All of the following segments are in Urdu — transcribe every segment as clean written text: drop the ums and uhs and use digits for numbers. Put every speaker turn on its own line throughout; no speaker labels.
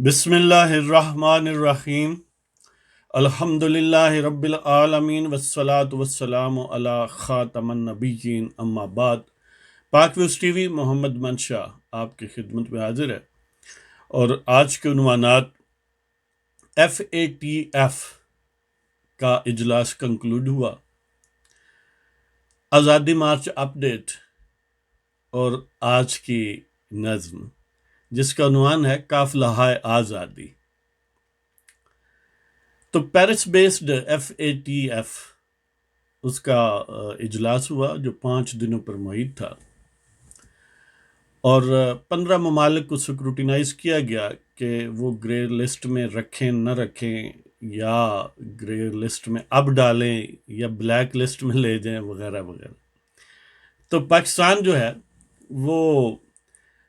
بسم اللہ الرحمن الرحیم الحمد للہ رب العالمین والصلاة والسلام علی خاتم النبیین اما بعد۔ پاک ویوز ٹی وی محمد منشا آپ کی خدمت میں حاضر ہے، اور آج کے عنوانات: FATF کا اجلاس کنکلوڈ ہوا، آزادی مارچ اپڈیٹ، اور آج کی نظم جس کا عنوان ہے قافلہ آزادی۔ تو پیرس بیسڈ FATF اس کا اجلاس ہوا جو 5 دنوں پر محیط تھا، اور 15 ممالک کو سکروٹینائز کیا گیا کہ وہ گرے لسٹ میں رکھیں نہ رکھیں، یا گرے لسٹ میں اب ڈالیں یا بلیک لسٹ میں لے جائیں، وغیرہ وغیرہ۔ تو پاکستان جو ہے وہ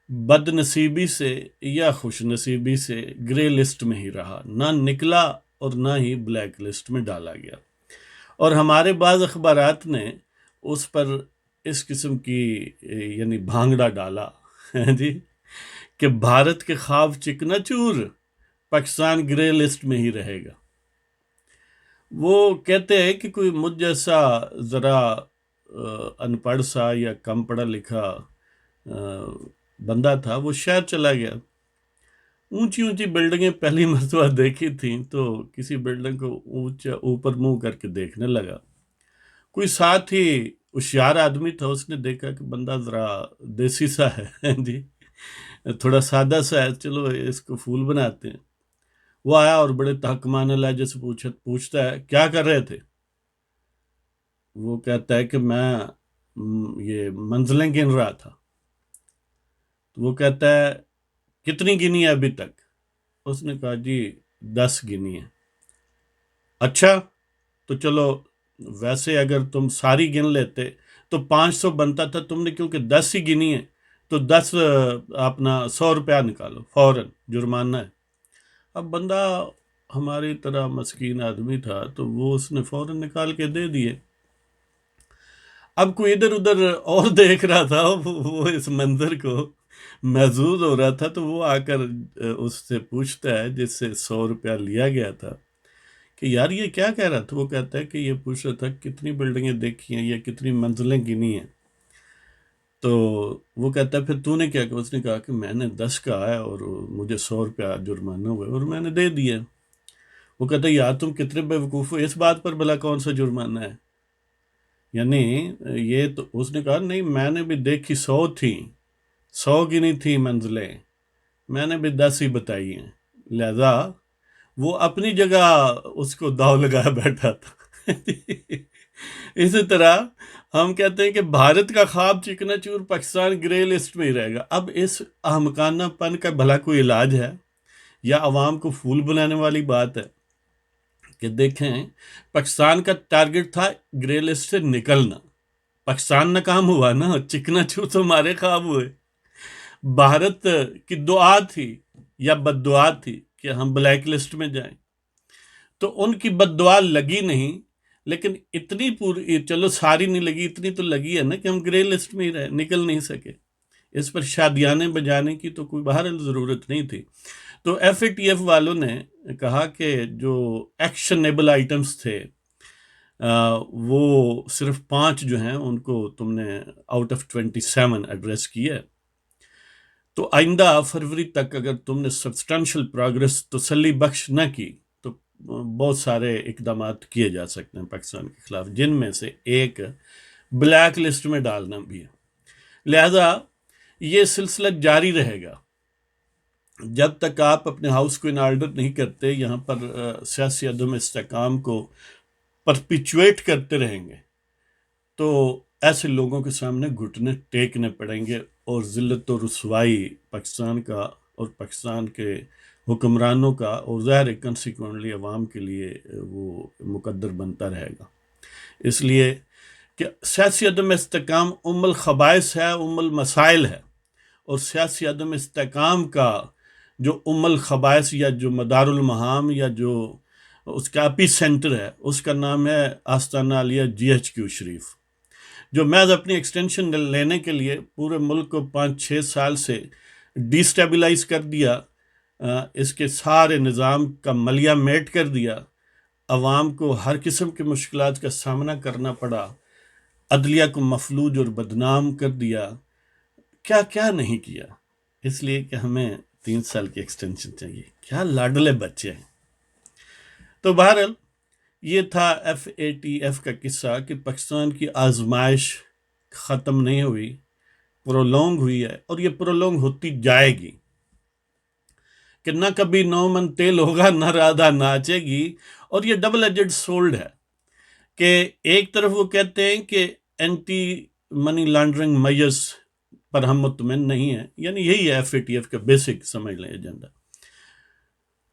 بد نصیبی سے یا خوش نصیبی سے گرے لسٹ میں ہی رہا، نہ نکلا اور نہ ہی بلیک لسٹ میں ڈالا گیا۔ اور ہمارے بعض اخبارات نے اس پر اس قسم کی یعنی بھانگڑا ڈالا جی کہ بھارت کے خواب چکنا چور، پاکستان گرے لسٹ میں ہی رہے گا۔ وہ کہتے ہیں کہ کوئی مجھ جیسا ذرا ان پڑھ سا یا کم پڑھا لکھا بندہ تھا، وہ شہر چلا گیا، اونچی اونچی بلڈنگیں پہلی مرتبہ دیکھی تھیں تو کسی بلڈنگ کو اونچا اوپر منہ کر کے دیکھنے لگا۔ کوئی ساتھ ہی ہوشیار آدمی تھا، اس نے دیکھا کہ بندہ ذرا دیسی سا ہے جی، تھوڑا سادہ سا ہے، چلو اس کو پھول بناتے ہیں۔ وہ آیا اور بڑے تحکمانہ لہجے سے پوچھتا ہے کیا کر رہے تھے؟ وہ کہتا ہے کہ میں یہ منزلیں گن رہا تھا۔ تو وہ کہتا ہے کتنی گنی ہے ابھی تک؟ اس نے کہا جی 10 گنی ہے۔ اچھا تو چلو، ویسے اگر تم ساری گن لیتے تو 500 بنتا تھا، تم نے کیونکہ 10 ہی گنی ہے تو 10 اپنا 100 روپیہ نکالو، فوراً جرمانہ ہے۔ اب بندہ ہماری طرح مسکین آدمی تھا تو وہ اس نے فوراً نکال کے دے دیے۔ اب کوئی ادھر ادھر اور دیکھ رہا تھا، وہ اس منظر کو محظوظ ہو رہا تھا، تو وہ آ کر اس سے پوچھتا ہے جس سے 100 روپیہ لیا گیا تھا کہ یار یہ کیا کہہ رہا تھا؟ وہ کہتا ہے کہ یہ پوچھ رہا تھا کتنی بلڈنگیں دیکھی ہیں یا کتنی منزلیں گنی ہیں۔ تو وہ کہتا ہے پھر تو نے کیا کہا؟ اس نے کہا کہ میں نے 10 کہا ہے اور مجھے 100 روپیہ جرمانہ ہوا ہے اور میں نے دے دیا۔ وہ کہتا ہے یار تم کتنے بے وقوف ہو، اس بات پر بھلا کون سا جرمانہ ہے؟ یعنی یہ تو اس نے کہا نہیں، میں نے بھی دیکھی 100 تھیں، 100 گنی تھی منزلیں، میں نے بھی 10 ہی بتائی ہیں، لہذا وہ اپنی جگہ اس کو داؤ لگا بیٹھا تھا۔ اسی طرح ہم کہتے ہیں کہ بھارت کا خواب چکنا چور، پاکستان گرے لسٹ میں ہی رہے گا۔ اب اس احمقانہ پن کا بھلا کوئی علاج ہے یا عوام کو پھول بنانے والی بات ہے؟ کہ دیکھیں پاکستان کا ٹارگٹ تھا گرے لسٹ سے نکلنا، پاکستان ناکام ہوا نا، چکنا چور تو ہمارے خواب ہوئے۔ بھارت کی دعا تھی یا بد دعا تھی کہ ہم بلیک لسٹ میں جائیں، تو ان کی بد دعا لگی نہیں، لیکن اتنی پوری چلو ساری نہیں لگی، اتنی تو لگی ہے نا کہ ہم گرے لسٹ میں ہی رہے، نکل نہیں سکے۔ اس پر شادیانے بجانے کی تو کوئی بہرحال ضرورت نہیں تھی۔ تو FATF والوں نے کہا کہ جو ایکشنیبل آئٹمز تھے وہ صرف 5 جو ہیں ان کو تم نے آؤٹ آف 27 ایڈریس کیا ہے۔ تو آئندہ فروری تک اگر تم نے سبسٹانشل پروگرس تسلی بخش نہ کی تو بہت سارے اقدامات کیے جا سکتے ہیں پاکستان کے خلاف، جن میں سے ایک بلیک لسٹ میں ڈالنا بھی ہے۔ لہذا یہ سلسلہ جاری رہے گا جب تک آپ اپنے ہاؤس کو ان آرڈر نہیں کرتے، یہاں پر سیاسی عدم استحکام کو پرپیچویٹ کرتے رہیں گے تو ایسے لوگوں کے سامنے گھٹنے ٹیکنے پڑیں گے، اور ذلت و رسوائی پاکستان کا اور پاکستان کے حکمرانوں کا اور ظاہر کنسیکوئنٹلی عوام کے لیے وہ مقدر بنتا رہے گا۔ اس لیے کہ سیاسی عدم استحکام الخبائث ہے، المسائل ہے، اور سیاسی عدم استحکام کا جو الخبائث یا جو مدار المہام یا جو اس کا اپی سینٹر ہے، اس کا نام ہے آستانہ عالیہ GHQ شریف، جو محض اپنی ایکسٹینشن لینے کے لیے پورے ملک کو 5-6 سال سے ڈی سٹیبلائز کر دیا، اس کے سارے نظام کا ملیہ میٹ کر دیا، عوام کو ہر قسم کی مشکلات کا سامنا کرنا پڑا، عدلیہ کو مفلوج اور بدنام کر دیا، کیا کیا نہیں کیا، اس لیے کہ ہمیں 3 سال کی ایکسٹینشن چاہیے. کیا لاڈلے بچے ہیں. تو بہرحال یہ تھا FATF کا قصہ کہ پاکستان کی آزمائش ختم نہیں ہوئی، پرولونگ ہوئی ہے، اور یہ پرولونگ ہوتی جائے گی، کہ نہ کبھی 9 من تیل ہوگا، نہ رادھا ناچے گی. اور یہ ڈبل ایجڈ سولڈ ہے کہ ایک طرف وہ کہتے ہیں کہ اینٹی منی لانڈرنگ میئرز پر ہم مطمئن نہیں ہیں، یعنی یہی ہے FATF کا بیسک سمجھ لیں ایجنڈا.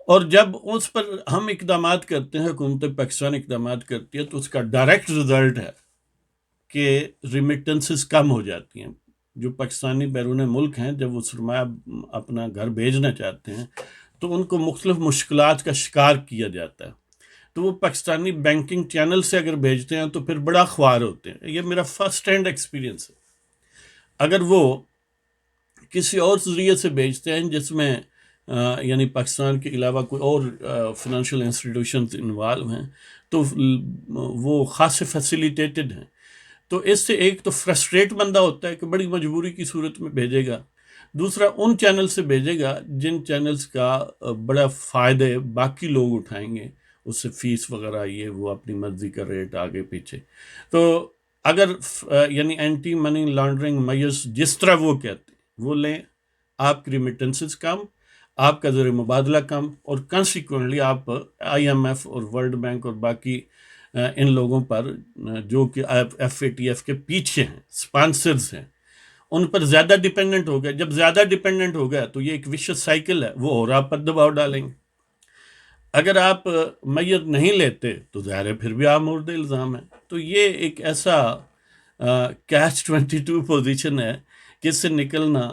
اور جب اس پر ہم اقدامات کرتے ہیں، حکومت پاکستان اقدامات کرتی ہے، تو اس کا ڈائریکٹ رزلٹ ہے کہ ریمیٹنسز کم ہو جاتی ہیں. جو پاکستانی بیرون ملک ہیں، جب وہ سرمایہ اپنا گھر بھیجنا چاہتے ہیں تو ان کو مختلف مشکلات کا شکار کیا جاتا ہے. تو وہ پاکستانی بینکنگ چینل سے اگر بھیجتے ہیں تو پھر بڑا خوار ہوتے ہیں. یہ میرا فرسٹ ہینڈ ایکسپیرینس ہے. اگر وہ کسی اور ذریعے سے بھیجتے ہیں جس میں یعنی پاکستان کے علاوہ کوئی اور فنانشل انسٹیٹیوشنز انوالو ہیں، تو وہ خاصے فیسیلیٹیٹڈ ہیں. تو اس سے ایک تو فرسٹریٹ بندہ ہوتا ہے کہ بڑی مجبوری کی صورت میں بھیجے گا، دوسرا ان چینل سے بھیجے گا جن چینلز کا بڑا فائدے باقی لوگ اٹھائیں گے، اس سے فیس وغیرہ یہ وہ اپنی مرضی کا ریٹ آگے پیچھے. تو اگر یعنی اینٹی منی لانڈرنگ میئرز جس طرح وہ کہتے ہیں وہ لیں، آپ کی ریمیٹنسز کم، آپ کا زر مبادلہ کم، اور کنسیکوئنٹلی آپ IMF اور ورلڈ بینک اور باقی ان لوگوں پر جو کہ FATF کے پیچھے ہیں، سپانسرز ہیں، ان پر زیادہ ڈیپینڈنٹ ہو گئے. جب زیادہ ڈیپینڈنٹ ہو گیا تو یہ ایک وشس سائیکل ہے، وہ اور آپ پر دباؤ ڈالیں گے. اگر آپ میت نہیں لیتے تو ظاہر ہے پھر بھی آپ مورد الزام ہیں. تو یہ ایک ایسا catch-22 پوزیشن ہے کہ اس سے نکلنا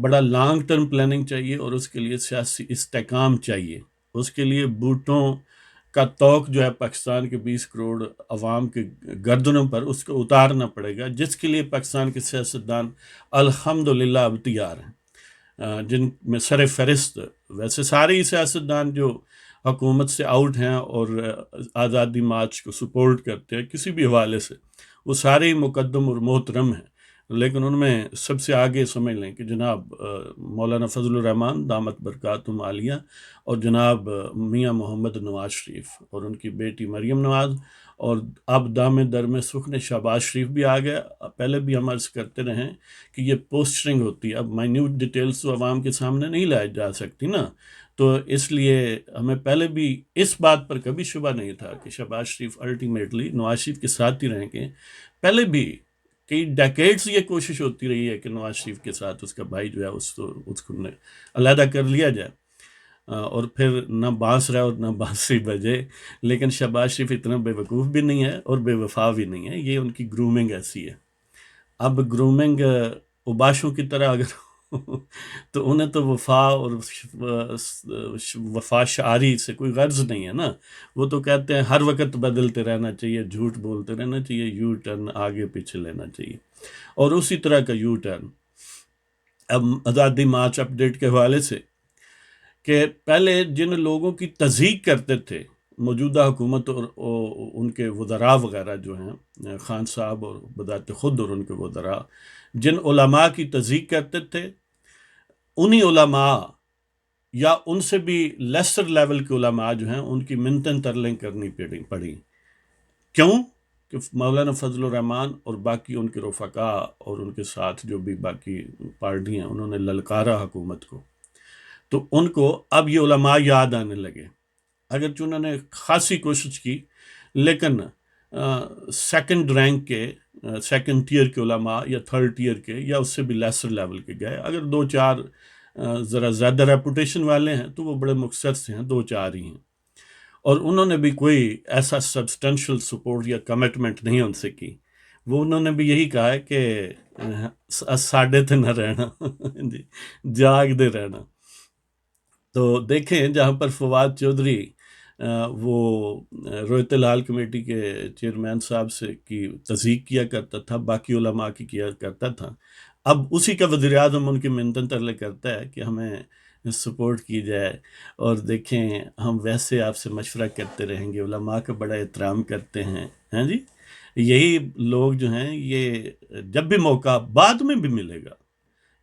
بڑا لانگ ٹرم پلاننگ چاہیے، اور اس کے لیے سیاسی استحکام چاہیے. اس کے لیے بوٹوں کا توق جو ہے پاکستان کے 20 کروڑ عوام کے گردنوں پر، اس کو اتارنا پڑے گا، جس کے لیے پاکستان کے سیاستدان الحمدللہ اب تیار ہیں، جن میں سر فہرست ویسے سارے ہی سیاستدان جو حکومت سے آؤٹ ہیں اور آزادی مارچ کو سپورٹ کرتے ہیں کسی بھی حوالے سے، وہ سارے ہی مقدم اور محترم ہیں. لیکن ان میں سب سے آگے سمجھ لیں کہ جناب مولانا فضل الرحمان دامت برکاتہم عالیہ، اور جناب میاں محمد نواز شریف اور ان کی بیٹی مریم نواز، اور اب دام در میں سخن شہباز شریف بھی آ گیا. پہلے بھی ہم عرض کرتے رہیں کہ یہ پوسچرنگ ہوتی ہے، اب مائنیوٹ ڈیٹیلز تو عوام کے سامنے نہیں لائی جا سکتی نا. تو اس لیے ہمیں پہلے بھی اس بات پر کبھی شبہ نہیں تھا کہ شہباز شریف الٹیمیٹلی نواز شریف کے ساتھ ہی رہیں گے. پہلے بھی کئی ڈیکیڈز یہ کوشش ہوتی رہی ہے کہ نواز شریف کے ساتھ اس کا بھائی جو ہے اس کو علیحدہ کر لیا جائے، اور پھر نہ بانس رہے اور نہ بانسری بجے. لیکن شہباز شریف اتنا بے وقوف بھی نہیں ہے اور بے وفا بھی نہیں ہے، یہ ان کی گرومنگ ایسی ہے. اب گرومنگ اوباشوں کی طرح اگر تو انہیں تو وفا اور وفا شعاری سے کوئی غرض نہیں ہے نا. وہ تو کہتے ہیں ہر وقت بدلتے رہنا چاہیے، جھوٹ بولتے رہنا چاہیے، یو ٹرن آگے پیچھے لینا چاہیے. اور اسی طرح کا یو ٹرن اب آزادی مارچ اپڈیٹ کے حوالے سے، کہ پہلے جن لوگوں کی تصدیق کرتے تھے موجودہ حکومت اور ان کے وزراء وغیرہ جو ہیں، خان صاحب اور بذات خود اور ان کے وزراء، جن علماء کی تصدیق کرتے تھے، انہی علماء یا ان سے بھی لیسر لیول کے علماء جو ہیں ان کی منتیں ترلیں کرنی پڑی. کیوں؟ کہ مولانا فضل الرحمان اور باقی ان کے رفقاء اور ان کے ساتھ جو بھی باقی پارٹی ہیں انہوں نے للکارا حکومت کو. تو ان کو اب یہ علماء یاد آنے لگے، اگرچہ انہوں نے خاصی کوشش کی، لیکن سیکنڈ رینک کے، سیکنڈ ٹیئر کے علماء یا تھرڈ ٹیئر کے یا اس سے بھی لیسر لیول کے گئے. اگر 2-4 ذرا زیادہ ریپوٹیشن والے ہیں تو وہ بڑے مختصر سے ہیں، 2-4 ہی ہیں، اور انہوں نے بھی کوئی ایسا سبسٹینشل سپورٹ یا کمٹمنٹ نہیں ان سے کی. وہ انہوں نے بھی یہی کہا ہے کہ ساڈے تھے نہ رہنا جاگ دے رہنا. تو دیکھیں جہاں پر فواد چودھری وہ رویت لال کمیٹی کے چیئرمین صاحب سے کی تصدیق کیا کرتا تھا، باقی علماء کی کیا کرتا تھا، اب اسی کا وزیر اعظم ان کی منتیں ترلے کرتا ہے کہ ہمیں سپورٹ کی جائے، اور دیکھیں ہم ویسے آپ سے مشورہ کرتے رہیں گے، علماء کا بڑا احترام کرتے ہیں، ہاں جی، یہی لوگ جو ہیں یہ جب بھی موقع بعد میں بھی ملے گا،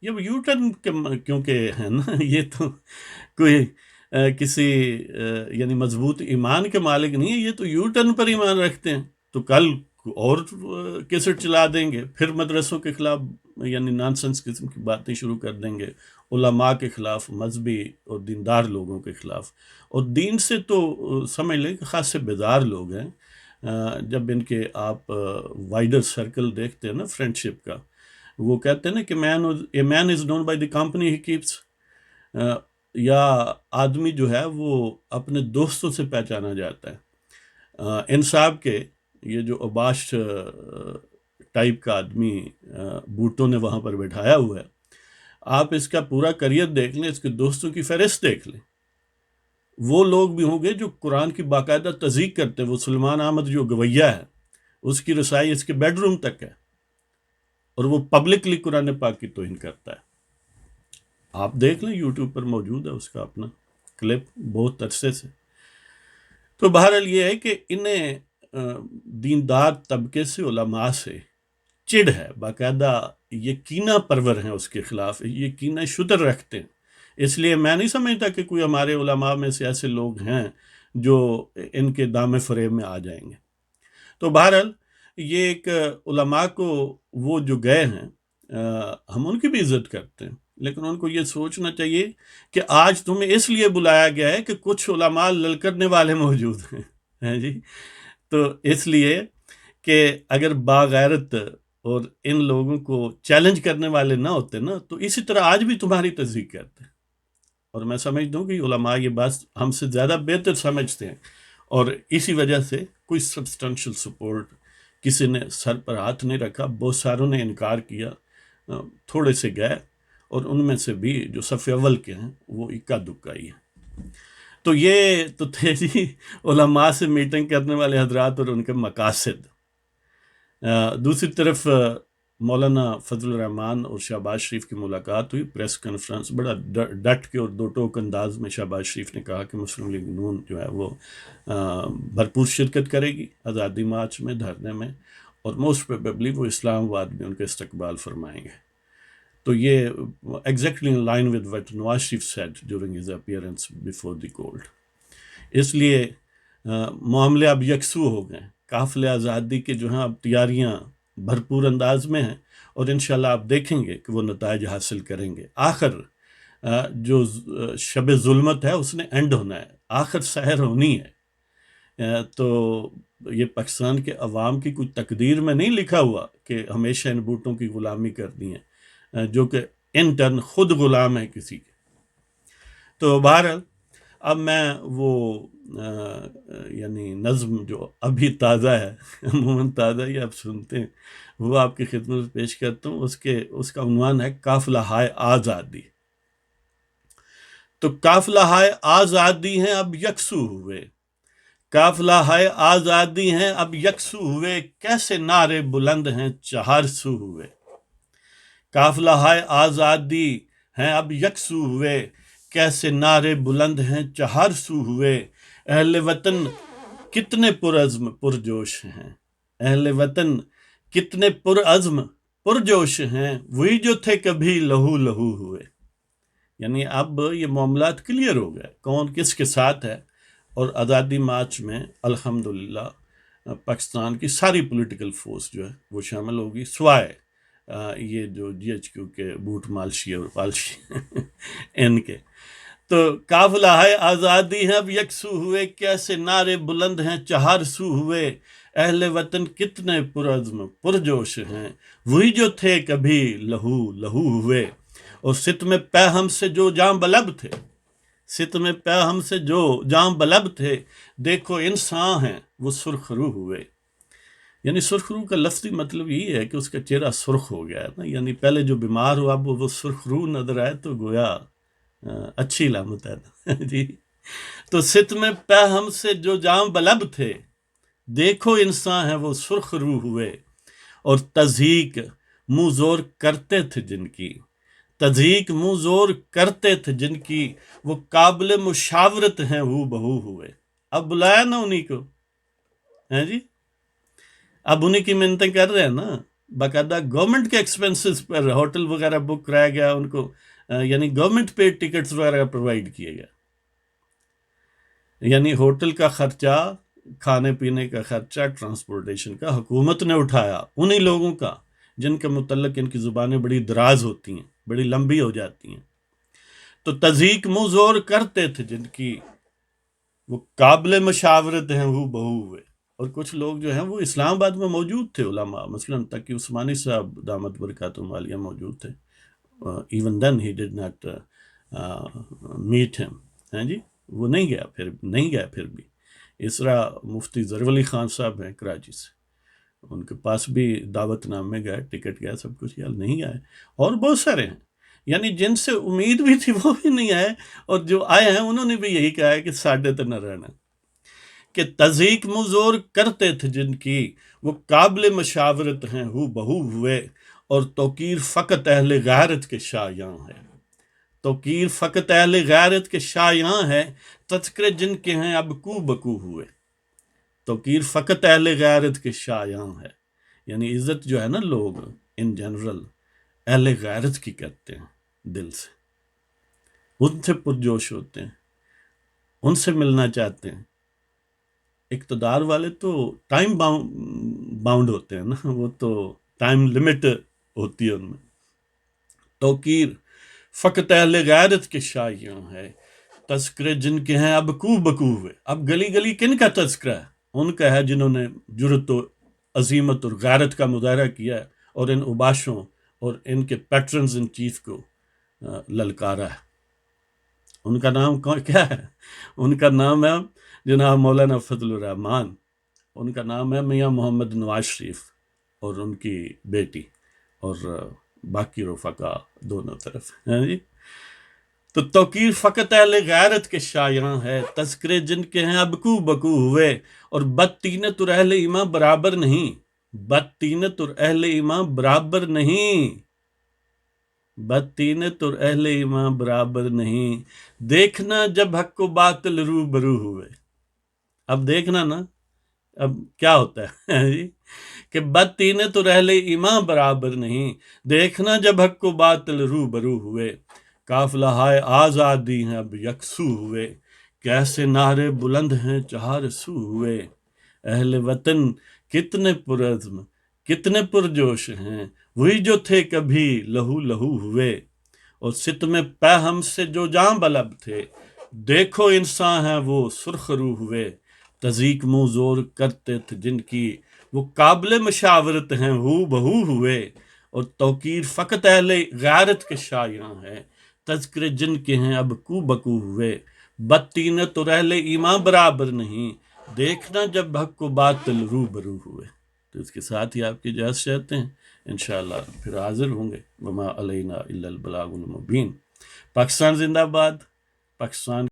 یہ یو ٹرن کیونکہ ہے نا، یہ تو کوئی کسی یعنی مضبوط ایمان کے مالک نہیں ہے، یہ تو یو ٹرن پر ایمان رکھتے ہیں، تو کل اور کیسٹ چلا دیں گے، پھر مدرسوں کے خلاف یعنی نان سنس قسم کی باتیں شروع کر دیں گے، علماء کے خلاف، مذہبی اور دیندار لوگوں کے خلاف، اور دین سے تو سمجھ لیں کہ خاصے بیدار لوگ ہیں، جب ان کے آپ وائڈر سرکل دیکھتے ہیں نا فرینڈشپ کا، وہ کہتے ہیں نا کہ a man is known by the company he keeps, یا آدمی جو ہے وہ اپنے دوستوں سے پہچانا جاتا ہے۔ انصاب کے یہ جو اوباش ٹائپ کا آدمی بوٹوں نے وہاں پر بٹھایا ہوا ہے، آپ اس کا پورا کریئر دیکھ لیں، اس کے دوستوں کی فہرست دیکھ لیں، وہ لوگ بھی ہوں گے جو قرآن کی باقاعدہ تصدیق کرتے ہیں۔ وہ سلمان احمد جو گویہ ہے، اس کی رسائی اس کے بیڈ روم تک ہے، اور وہ پبلکلی قرآن پاک کی توہین کرتا ہے۔ آپ دیکھ لیں، یوٹیوب پر موجود ہے اس کا اپنا کلپ بہت عرصے سے۔ تو بہرحال یہ ہے کہ انہیں دیندار طبقے سے، علماء سے چڑ ہے، باقاعدہ یہ کینہ پرور ہیں اس کے خلاف، یہ کینہ شدر رکھتے ہیں۔ اس لیے میں نہیں سمجھتا کہ کوئی ہمارے علماء میں سے ایسے لوگ ہیں جو ان کے دام فریب میں آ جائیں گے۔ تو بہرحال یہ ایک علماء کو وہ جو گئے ہیں، ہم ان کی بھی عزت کرتے ہیں، لیکن ان کو یہ سوچنا چاہیے کہ آج تمہیں اس لیے بلایا گیا ہے کہ کچھ علماء للکرنے والے موجود ہیں جی، تو اس لیے کہ اگر باغیرت اور ان لوگوں کو چیلنج کرنے والے نہ ہوتے نا، تو اسی طرح آج بھی تمہاری تصدیق کرتے ہیں۔ اور میں سمجھتا ہوں کہ علماء یہ بات ہم سے زیادہ بہتر سمجھتے ہیں، اور اسی وجہ سے کوئی سبسٹنشل سپورٹ کسی نے سر پر ہاتھ نہیں رکھا، بہت ساروں نے انکار کیا، تھوڑے سے گئے، اور ان میں سے بھی جو صف اول کے ہیں وہ اکا دکا ہی ہیں۔ تو یہ تو تھے جی علماء سے میٹنگ کرنے والے حضرات اور ان کے مقاصد۔ دوسری طرف مولانا فضل الرحمان اور شہباز شریف کی ملاقات ہوئی، پریس کانفرنس، بڑا ڈٹ کے اور دو ٹوک انداز میں شہباز شریف نے کہا کہ مسلم لیگ نون جو ہے وہ بھرپور شرکت کرے گی آزادی مارچ میں، دھرنے میں، اور موسٹ پروبیبلی وہ اسلام آباد میں ان کا استقبال فرمائیں گے۔ تو یہ exactly in line with what Nawaz Sharif said during his appearance before the court۔ اس لیے معاملے اب یکسو ہو گئے، قافلے آزادی کے جو ہیں اب تیاریاں بھرپور انداز میں ہیں، اور انشاءاللہ آپ دیکھیں گے کہ وہ نتائج حاصل کریں گے۔ آخر جو شب ظلمت ہے اس نے اینڈ ہونا ہے، آخر سحر ہونی ہے۔ تو یہ پاکستان کے عوام کی کوئی تقدیر میں نہیں لکھا ہوا کہ ہمیشہ ان بوٹوں کی غلامی کرنی ہے، جو کہ ان ٹرن خود غلام ہے کسی کے۔ تو بہرحال اب میں وہ یعنی نظم جو ابھی تازہ ہے، عموماً تازہ ہی آپ سنتے ہیں، وہ آپ کی خدمت میں پیش کرتا ہوں۔ اس کا عنوان ہے قافلہ ہائے آزادی۔ تو قافلہ ہائے آزادی ہیں اب یکسو ہوئے، قافلہ ہائے آزادی ہیں اب یکسو ہوئے، کیسے نعرے بلند ہیں چہار سو ہوئے۔ قافلہ ہائے آزادی ہیں اب یکسو ہوئے، کیسے نعرے بلند ہیں چہار سو ہوئے۔ اہل وطن کتنے پرعزم پرجوش ہیں، اہل وطن کتنے پرعزم پرجوش ہیں، وہی جو تھے کبھی لہو لہو ہوئے۔ یعنی اب یہ معاملات کلیئر ہو گئے کون کس کے ساتھ ہے، اور آزادی مارچ میں الحمدللہ پاکستان کی ساری پولیٹیکل فورس جو ہے وہ شامل ہوگی، سوائے یہ جو جی ایچ کیو کے بوٹ مالشی اور پالشی ان کے۔ تو قافلہ ہے آزادی ہیں اب یکسو ہوئے، کیسے نعرے بلند ہیں چہار سو ہوئے۔ اہل وطن کتنے پرعزم پرجوش ہیں، وہی جو تھے کبھی لہو لہو ہوئے۔ اور ستم پہ ہم سے جو جاں بلب تھے، ستم پہ ہم سے جو جاں بلب تھے، دیکھو انسان ہیں وہ سرخ رو ہوئے۔ یعنی سرخ رو کا لفظی مطلب یہی ہے کہ اس کا چہرہ سرخ ہو گیا ہے نا، یعنی پہلے جو بیمار ہوا اب وہ سرخ رو نظر آئے تو گویا اچھی علامت ہے نا جی۔ تو ستم پہ ہم سے جو جاں بلب تھے، دیکھو انسان ہیں وہ سرخ رو ہوئے۔ اور تضحیک منہ زور کرتے تھے جن کی، تضحیک منہ زور کرتے تھے جن کی وہ قابل مشاورت ہیں ہو بہو ہوئے. اب بلایا نا انہی کو، ہیں جی، اب انہی کی منتیں کر رہے ہیں نا. باقاعدہ گورنمنٹ کے ایکسپنسز پر ہوٹل وغیرہ بک کرایا گیا ان کو، یعنی گورنمنٹ پہ ٹکٹس وغیرہ پرووائڈ کیے گئے، یعنی ہوٹل کا خرچہ، کھانے پینے کا خرچہ، ٹرانسپورٹیشن کا حکومت نے اٹھایا انہی لوگوں کا جن کے متعلق ان کی زبانیں بڑی دراز ہوتی ہیں، بڑی لمبی ہو جاتی ہیں. تو تضحیک منہ زور کرتے تھے جن کی وہ قابل مشاورت ہیں ہو بہو ہوئے. اور کچھ لوگ جو ہیں وہ اسلام آباد میں موجود تھے علماء، مثلاً تقی عثمانی صاحب دامت برکاتہم عالیہ موجود تھے. Even then he did not meet him, ہیں جی، وہ نہیں گیا پھر بھی. اس طرح مفتی ظفر علی خان صاحب ہیں کراچی سے، ان کے پاس بھی دعوت نامے گئے، ٹکٹ گیا، سب کچھ گیا، نہیں آئے. اور بہت سارے ہیں یعنی جن سے امید بھی تھی وہ بھی نہیں آئے، اور جو آئے ہیں انہوں نے بھی یہی کہا ہے کہ ساڈے تو نہ رہنا. کہ تضحیک منہ زور کرتے تھے جن کی وہ قابل مشاورت ہیں ہو بہو ہوئے، اور توقیر فقط اہل غیرت کے شایاں ہے. توقیر فقط اہل غیرت کے شایاں ہے، تذکرے جن کے ہیں اب کو بکو ہوئے. توقیر فقط اہل غیرت کے شایاں ہے، یعنی عزت جو ہے نا لوگ ان جنرل اہل غیرت کی کرتے ہیں، دل سے ان سے پرجوش ہوتے ہیں، ان سے ملنا چاہتے ہیں. اقتدار والے تو ٹائم باؤنڈ ہوتے ہیں نا، وہ تو ٹائم لمٹ ہوتی ہے ان میں. توقیر فقط اہل غیرت کے شایاں ہے، تذکرے جن کے ہیں اب کو بکو ہوئے. اب گلی گلی کن کا تذکرہ ہے؟ ان کا ہے جنہوں نے جرت و عظیمت اور غیرت کا مظاہرہ کیا ہے اور ان اوباشوں اور ان کے پیٹرنز ان چیف کو للکارا ہے. ان کا نام کیا ہے؟ ان کا نام ہے جناب مولانا فضل الرحمان، ان کا نام ہے میاں محمد نواز شریف اور ان کی بیٹی اور باقی رفقا دونوں طرف ہیں جی. تو توقیر فقط اہل غیرت کے شایاں ہے، تذکرے جن کے ہیں اب کو بکو ہوئے. اور بدطینت اور اہل ایمان برابر نہیں، بدطینت اور اہل ایمان برابر نہیں، بدطینت اور اہل ایمان برابر نہیں. دیکھنا جب حق و باطل روبرو ہوئے. اب دیکھنا نا اب کیا ہوتا ہے جی، کہ بدطینت اور اہل ایمان برابر نہیں. دیکھنا جب حق و باطل روبرو ہوئے، قافلہ ہائے آزادی ہیں اب یکسو ہوئے. کیسے نعرے بلند ہیں چہار سو ہوئے. اہل وطن کتنے پرعزم کتنے پرجوش ہیں، وہی جو تھے کبھی لہو لہو ہوئے. اور ستم پہ ہم سے جو جاں بلب تھے، دیکھو انسان ہیں وہ سرخ رو ہوئے. تضحیک منہ زور کرتے تھے جن کی وہ قابل مشاورت ہیں ہو بہو ہوئے. اور توقیر فقط اہل غیرت کے شایاں ہے، تذکرے جن کے ہیں اب کو بکو ہوئے. بدطینت اور اہل ایمان برابر نہیں، دیکھنا جب حق و باطل روبرو ہوئے. تو اس کے ساتھ ہی آپ کی اجازت چاہتے ہیں، انشاءاللہ پھر حاضر ہوں گے. وما علینا الا البلاغ المبین. پاکستان زندہ باد. پاکستان